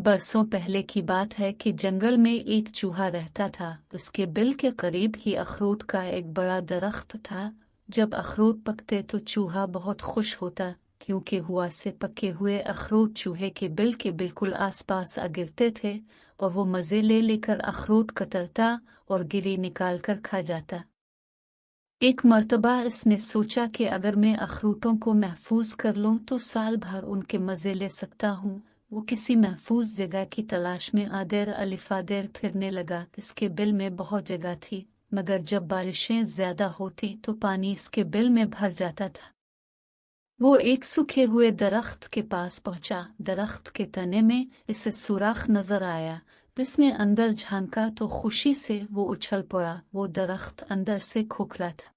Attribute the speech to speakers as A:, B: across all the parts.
A: बरसों पहले की बात है कि जंगल में एक चूहा रहता था। उसके बिल के करीब ही अखरोट का एक बड़ा दरख्त था। जब अखरोट पकते तो चूहा बहुत खुश होता, क्योंकि हुआ से पके हुए अखरोट चूहे के बिल के बिल्कुल आसपास आ गिरते थे और वो मज़े ले लेकर अखरोट कतरता और गिरी निकाल कर खा जाता। एक मर्तबा इसने सोचा कि अगर मैं अखरोटों को महफूज कर लूं तो साल भर उनके मज़े ले सकता हूँ। वो किसी महफूज जगह की तलाश में आदेर अलिफादेर फिरने लगा। इसके बिल में बहुत जगह थी, मगर जब बारिशें ज्यादा होती तो पानी इसके बिल में भर जाता था। वो एक सूखे हुए दरख्त के पास पहुंचा। दरख्त के तने में इसे सुराख नजर आया। इसने अंदर झांका तो खुशी से वो उछल पड़ा। वो दरख्त अंदर से खोखला था।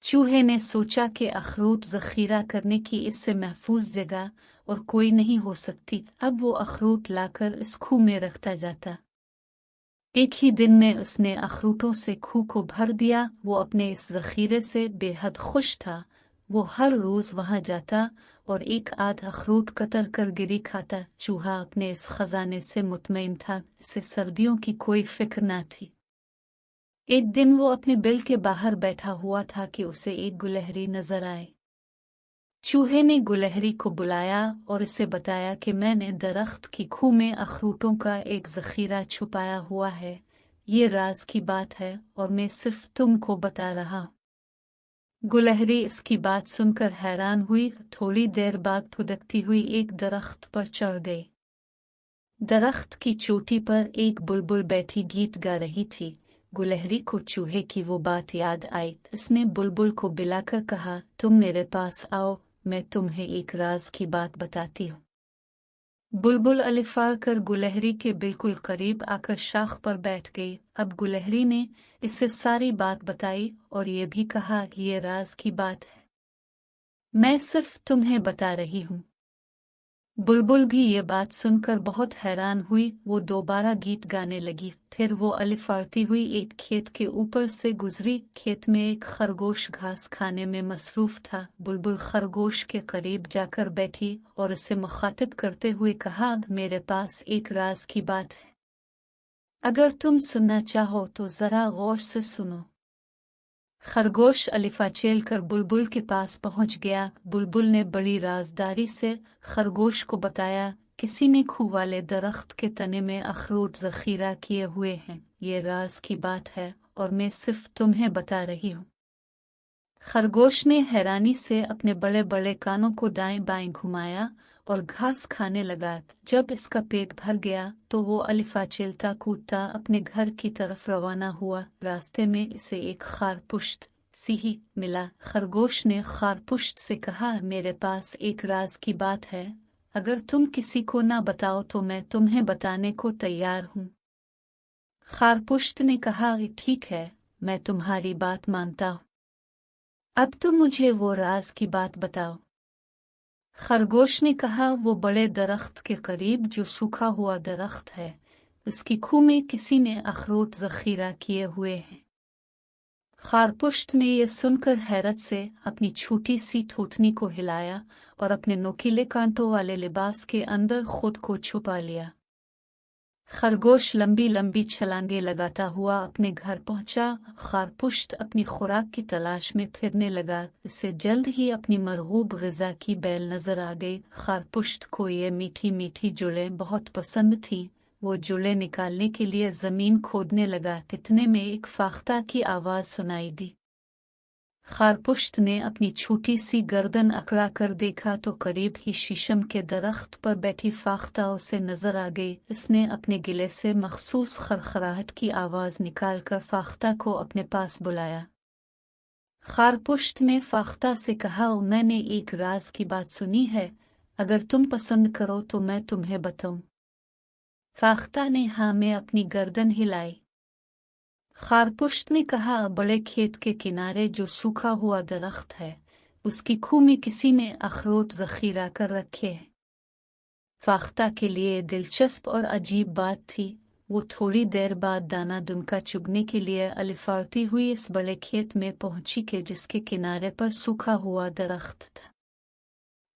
A: चूहे ने सोचा कि अखरोट जखीरा करने की इससे महफूज जगह और कोई नहीं हो सकती। अब वो अखरोट लाकर इस खूह में रखता जाता। एक ही दिन में उसने अखरोटों से खूह को भर दिया। वो अपने इस जखीरे से बेहद खुश था। वो हर रोज वहां जाता और एक आध अखरोट कतर कर गिरी खाता। चूहा अपने इस खजाने से मुतमईन था। इसे सर्दियों की कोई फिक्र न थी। एक दिन वो अपने बिल के बाहर बैठा हुआ था कि उसे एक गुलहरी नजर आए। चूहे ने गुलहरी को बुलाया और इसे बताया कि मैंने दरख्त की खूह में अखरोटों का एक जखीरा छुपाया हुआ है। ये राज की बात है और मैं सिर्फ तुमको बता रहा हूं। गुलहरी इसकी बात सुनकर हैरान हुई। थोड़ी देर बाद फुदकती हुई एक दरख्त पर चढ़ गई। दरख्त की चोटी पर एक बुलबुल बैठी गीत गा रही थी। गुलहरी को चूहे की वो बात याद आई। इसने बुलबुल को बुलाकर कहा, तुम मेरे पास आओ, मैं तुम्हें एक राज की बात बताती हूँ। बुलबुल अलिफार कर गुलहरी के बिल्कुल करीब आकर शाख पर बैठ गई। अब गुलहरी ने इससे सारी बात बताई और ये भी कहा, ये राज की बात है, मैं सिर्फ तुम्हें बता रही हूँ। बुलबुल भी ये बात सुनकर बहुत हैरान हुई। वो दोबारा गीत गाने लगी। फिर वो अलिफारती हुई एक खेत के ऊपर से गुजरी। खेत में एक खरगोश घास खाने में मसरूफ था। बुलबुल खरगोश के करीब जाकर बैठी और उसे मुखातिब करते हुए कहा, मेरे पास एक राज की बात है, अगर तुम सुनना चाहो तो जरा गौर से सुनो। खरगोश अलिफाचेल कर बुलबुल के पास पहुंच गया। बुलबुल ने बड़ी राजदारी से खरगोश को बताया, किसी ने खूह वाले दरख्त के तने में अखरोट जखीरा किए हुए हैं। ये राज की बात है और मैं सिर्फ तुम्हें बता रही हूँ। खरगोश ने हैरानी से अपने बड़े बड़े कानों को दाएं बाएं घुमाया और घास खाने लगा। जब इसका पेट भर गया तो वो अलिफा चलता कूदता अपने घर की तरफ रवाना हुआ। रास्ते में इसे एक खारपुश्त सिंह मिला। खरगोश ने खारपुश्त से कहा, मेरे पास एक राज की बात है, अगर तुम किसी को ना बताओ तो मैं तुम्हें बताने को तैयार हूँ। खारपुश्त ने कहा, ठीक है, मैं तुम्हारी बात मानता हूँ, अब तुम मुझे वो राज की बात बताओ। खरगोश ने कहा, वो बड़े दरख्त के करीब जो सूखा हुआ दरख्त है, उसकी खूह में किसी ने अखरोट जखीरा किए हुए हैं। खारपुश्त ने यह सुनकर हैरत से अपनी छोटी सी थूथनी को हिलाया और अपने नोकीले कांटों वाले लिबास के अंदर खुद को छुपा लिया। खरगोश लंबी लंबी छलांगे लगाता हुआ अपने घर पहुंचा। खारपुश्त अपनी खुराक की तलाश में फिरने लगा। इसे जल्द ही अपनी मरगूब ग़िज़ा की बैल नजर आ गई। खारपुश्त को ये मीठी मीठी जुड़ें बहुत पसंद थी। वो जुड़ें निकालने के लिए जमीन खोदने लगा। इतने में एक फाख्ता की आवाज सुनाई दी। खारपुश्त ने अपनी छोटी सी गर्दन अकड़ा कर देखा तो करीब ही शीशम के दरख्त पर बैठी फाख्ता उसे नजर आ गई। इसने अपने गिले से मखसूस खरखराहट की आवाज निकालकर फाख्ता को अपने पास बुलाया। खारपुश्त ने फाख्ता से कहा, मैंने एक राज की बात सुनी है, अगर तुम पसंद करो तो मैं तुम्हें बताऊं। फाख्ता ने हाँ में अपनी गर्दन हिलाई। खारपुश्त ने कहा, बड़े खेत के किनारे जो सूखा हुआ दरख्त है, उसकी खूह में किसी ने अखरोट जखीरा कर रखे हैं। फाख्ता के लिए दिलचस्प और अजीब बात थी। वो थोड़ी देर बाद दाना दुनका चुगने के लिए अलिफारती हुई इस बड़े खेत में पहुंची के जिसके किनारे पर सूखा हुआ दरख्त था।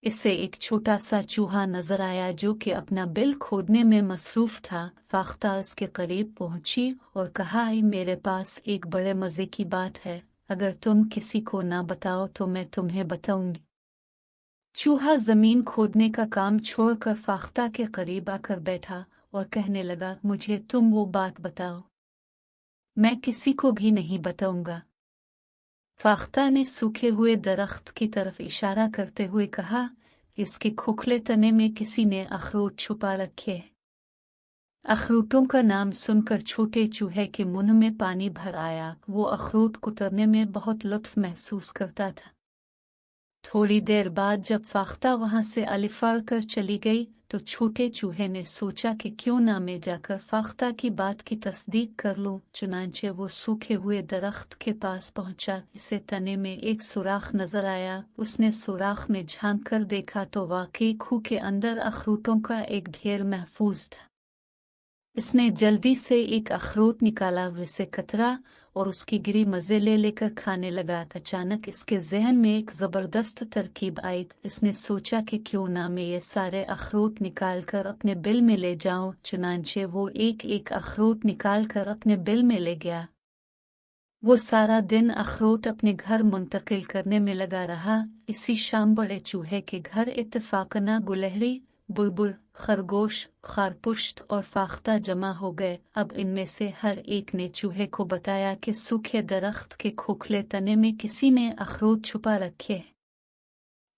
A: इससे एक छोटा सा चूहा नजर आया जो कि अपना बिल खोदने में मसरूफ था। फाख्ता उसके करीब पहुंची और कहा, मेरे पास एक बड़े मजे की बात है, अगर तुम किसी को ना बताओ तो मैं तुम्हें बताऊंगी। चूहा जमीन खोदने का काम छोड़कर फाख्ता के करीब आकर बैठा और कहने लगा, मुझे तुम वो बात बताओ, मैं किसी को भी नहीं बताऊंगा। फाख्ता ने सूखे हुए दरख्त की तरफ इशारा करते हुए कहा, इसके खोखले तने में किसी ने अखरोट छुपा रखे। अखरोटों का नाम सुनकर छोटे चूहे के मुंह में पानी भर आया। वो अखरोट कुतरने में बहुत लुत्फ महसूस करता था। थोड़ी देर बाद जब फाख्ता वहां से अलिफाड़ कर चली गई तो छोटे चूहे ने सोचा कि क्यों ना मैं जाकर फाख्ता की बात की तस्दीक कर लूं। चुनांचे वो सूखे हुए दरख्त के पास पहुंचा। इसे तने में एक सुराख नजर आया। उसने सुराख में झांक कर देखा तो वाकई खूह के अंदर अखरोटों का एक ढेर महफूज था। इसने जल्दी से एक अखरोट निकाला, वैसे कतरा और उसकी गिरी मजे लेकर खाने लगा। अचानक इसके जहन में एक जबरदस्त तरकीब आई। इसने सोचा कि क्यों ना मैं ये सारे अखरोट निकाल कर अपने बिल में ले जाऊं। चुनांचे वो एक एक अखरोट निकाल कर अपने बिल में ले गया। वो सारा दिन अखरोट अपने घर मुंतकिल करने में लगा रहा। इसी शाम बड़े चूहे के घर इत्तेफाकना गुलहरी, बुलबुल, खरगोश, खारपुश्त और फाख्ता जमा हो गए। अब इनमें से हर एक ने चूहे को बताया कि सूखे दरख्त के खोखले तने में किसी ने अखरोट छुपा रखे।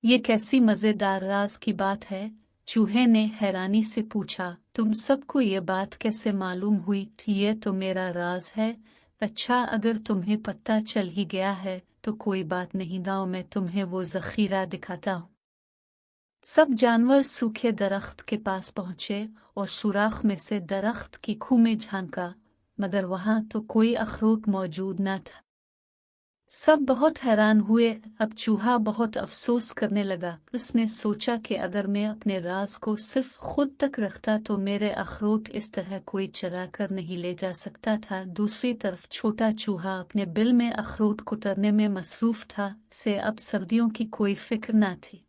A: ये कैसी मजेदार राज की बात है? चूहे ने हैरानी से पूछा, तुम सबको ये बात कैसे मालूम हुई? ये तो मेरा राज है। अच्छा, अगर तुम्हें पता चल ही गया है तो कोई बात नहीं, दाओ मैं तुम्हें वो जखीरा दिखाता हूँ। सब जानवर सूखे दरख्त के पास पहुंचे और सुराख में से दरख्त की खूह में झांका, मगर वहां तो कोई अखरोट मौजूद न था। सब बहुत हैरान हुए। अब चूहा बहुत अफसोस करने लगा। उसने सोचा कि अगर मैं अपने राज को सिर्फ खुद तक रखता तो मेरे अखरोट इस तरह कोई चरा कर नहीं ले जा सकता था। दूसरी तरफ छोटा चूहा अपने बिल में अखरोट कुतरने में मसरूफ था। से अब सर्दियों की कोई फिक्र न थी।